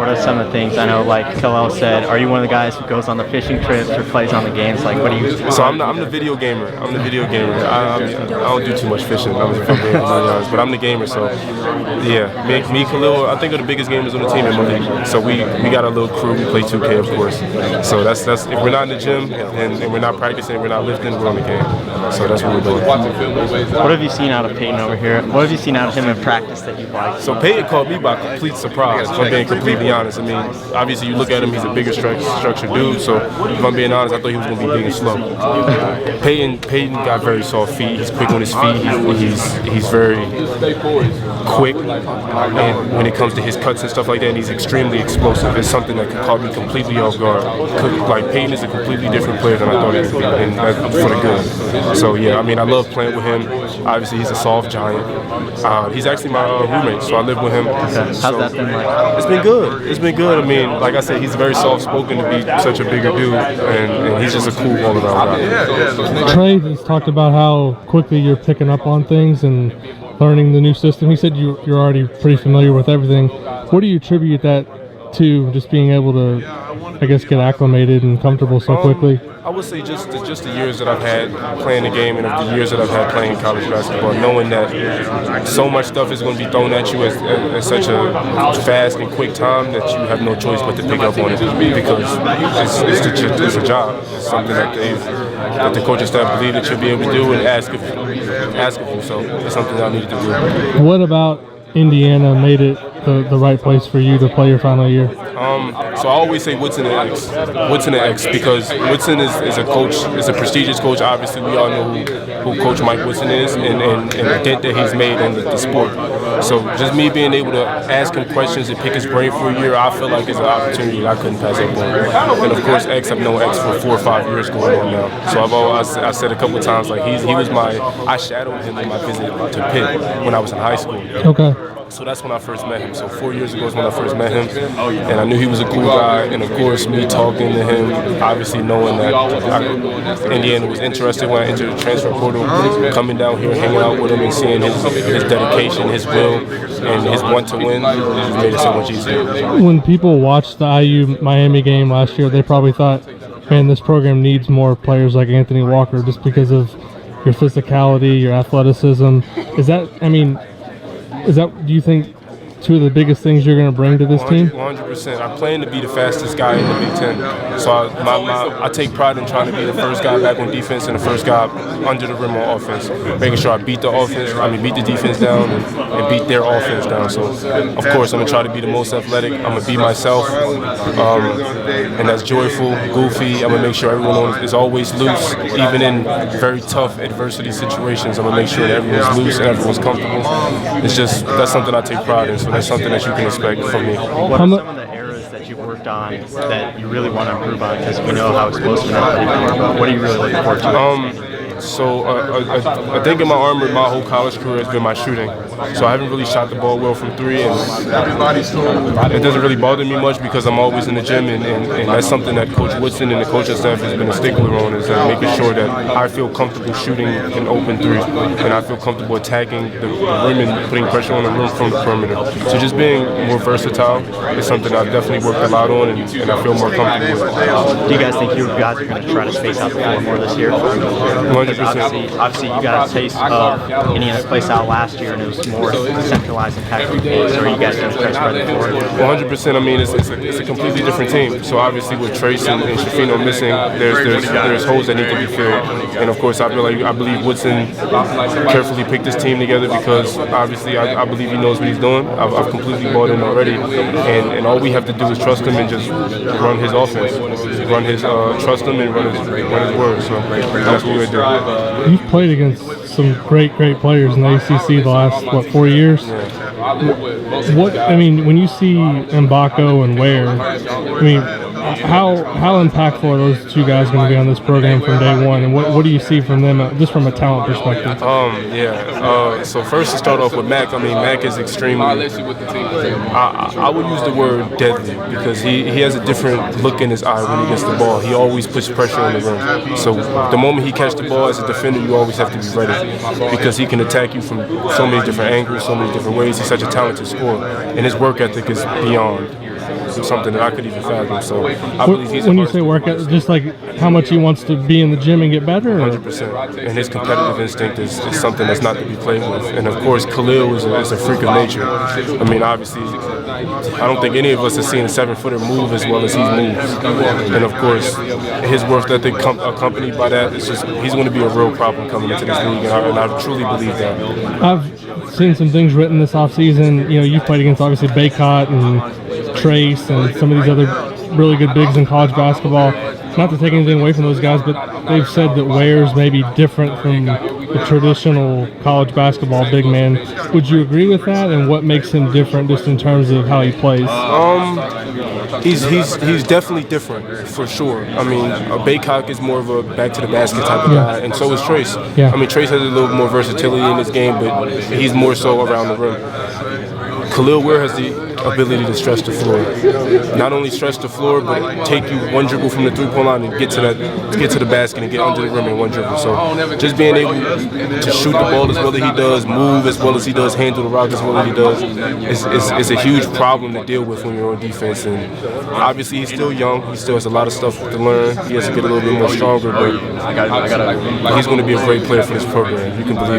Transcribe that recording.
what are some of the things? I know, like Khalil said, are you one of the guys who goes on the fishing trips or plays on the games? Like, what do you? So I'm the video gamer. I'm the video gamer. I don't do too much fishing. I'm the video gamer, but I'm the gamer. So yeah, me, Khalil. I think are the biggest gamers on the team in my league. So we got a little crew. We play 2K, of course. So that's if we're not in the gym and we're not practicing, we're not lifting, we're on the game. So that's what we're doing. What have you seen out of Peyton over here? What have you seen out of him in practice that you like? So Peyton caught me by complete surprise, if I'm being completely honest. I mean, obviously you look at him, he's a bigger structured dude, so if I'm being honest, I thought he was going to be big and slow. Peyton got very soft feet, he's quick on his feet, he's very quick, and when it comes to his cuts and stuff like that, and he's extremely explosive. It's something that could caught me completely off guard. Like, Peyton is a completely different player than I thought he would be, and that's for the good. So yeah, I mean, I love playing with him. Obviously, he's a soft giant. He's actually my roommate, so I live with him. How's that been like? It's been good. It's been good. I mean, like I said, he's very soft-spoken to be such a bigger dude, and he's just a cool all-around guy. Trey has talked about how quickly you're picking up on things and learning the new system. He said you're already pretty familiar with everything. What do you attribute that to, just being able to, I guess, get acclimated and comfortable so quickly? I would say just the years that I've had playing the game and the years that I've had playing college basketball, knowing that so much stuff is going to be thrown at you at such a fast and quick time that you have no choice but to pick up on it, because it's a job. It's something that the coaching staff believe that you'll be able to do and ask of you. So it's something that I needed to do. What about Indiana made it the right place for you to play your final year? So I always say Woodson and X. Woodson and X, because Woodson is a coach, is a prestigious coach. Obviously, we all know who Coach Mike Woodson is and the dent that he's made on the sport. So just me being able to ask him questions and pick his brain for a year, I feel like it's an opportunity that I couldn't pass up on. And of course, X, I've known X for 4 or 5 years going on now. So I said a couple of times, like I shadowed him in my visit to Pitt when I was in high school. Okay. So that's when I first met him. So 4 years ago is when I first met him, and I knew he was a cool guy. And of course, me talking to him, obviously knowing that Indiana was interested when I entered the transfer portal, coming down here, hanging out with him, and seeing his dedication, his will, and his want to win, it just made it so much easier. When people watched the IU-Miami game last year, they probably thought, man, this program needs more players like Anthony Walker just because of your physicality, your athleticism. Do you think two of the biggest things you're going to bring to this team? 100%. I plan to be the fastest guy in the Big Ten. So I take pride in trying to be the first guy back on defense and the first guy under the rim on offense, making sure I beat the defense down and beat their offense down. So, of course, I'm going to try to be the most athletic. I'm going to be myself, and that's joyful, goofy. I'm going to make sure everyone is always loose, even in very tough adversity situations. I'm going to make sure that everyone's loose and everyone's comfortable. That's something I take pride in. So that's something that you can expect from me. What are some of the errors that you worked on that you really want to improve on? Because we know how explosive you are, but what are you really looking forward to? So I think in my armor, my whole college career has been my shooting. So I haven't really shot the ball well from 3, and it doesn't really bother me much because I'm always in the gym, and that's something that Coach Woodson and the coaching staff has been a stickler on, is making sure that I feel comfortable shooting an open 3, and I feel comfortable attacking the rim and putting pressure on the rim from the perimeter. So just being more versatile is something I've definitely worked a lot on, and I feel more comfortable with. Do you guys think you guys are going to try to space out the floor more this year? 100%. Obviously, you got a taste of Indiana's place out last year, and it was more decentralized and packaged games. Or you guys going to try to spread the floor? 100%. I mean, it's a completely different team. So obviously, with Trace and Shafino missing, there's holes that need to be filled. And of course, I believe Woodson carefully picked this team together because obviously I believe he knows what he's doing. I've completely bought in already, and all we have to do is trust him and just run his offense, trust him and run his words. So that's what we're doing. You've played against some great players in the ACC the last, 4 years? Yeah. When you see Mbako and Ware, how impactful are those two guys going to be on this program from day one, and what do you see from them just from a talent perspective? So first to start off with Mac, Mac is extremely, I would use the word deadly because he has a different look in his eye when he gets the ball. He always puts pressure on the rim. So the moment he catches the ball as a defender, you always have to be ready because he can attack you from so many different angles, so many different ways. He's such a talented scorer, and his work ethic is beyond. something that I could even fathom. So I believe he's When you say workout, just like how much he wants to be in the gym and get better? Or? 100%. And his competitive instinct is something that's not to be played with. And of course, Khalil is a freak of nature. I mean, obviously, I don't think any of us have seen a 7-footer move as well as he moves. And of course, his work ethic accompanied by that, it's just he's going to be a real problem coming into this league, and I truly believe that. I've seen some things written this offseason. You know, you played against obviously Baycott and Trace and some of these other really good bigs in college basketball. Not to take anything away from those guys, but they've said that Ware's may be different from the traditional college basketball big man. Would you agree with that? And what makes him different just in terms of how he plays? He's definitely different for sure. I mean, Baycock is more of a back to the basket type of guy, and so is Trace. Yeah. I mean, Trace has a little more versatility in his game, but he's more so around the rim. Khalil Ware has the ability to stretch the floor. Not only stretch the floor, but take you one dribble from the three-point line and get to the basket and get under the rim in one dribble. So just being able to shoot the ball as well as he does, move as well as he does, handle the rock as well as he does, is a huge problem to deal with when you're on defense. And obviously he's still young. He still has a lot of stuff to learn. He has to get a little bit more stronger, but he's going to be a great player for this program. You can believe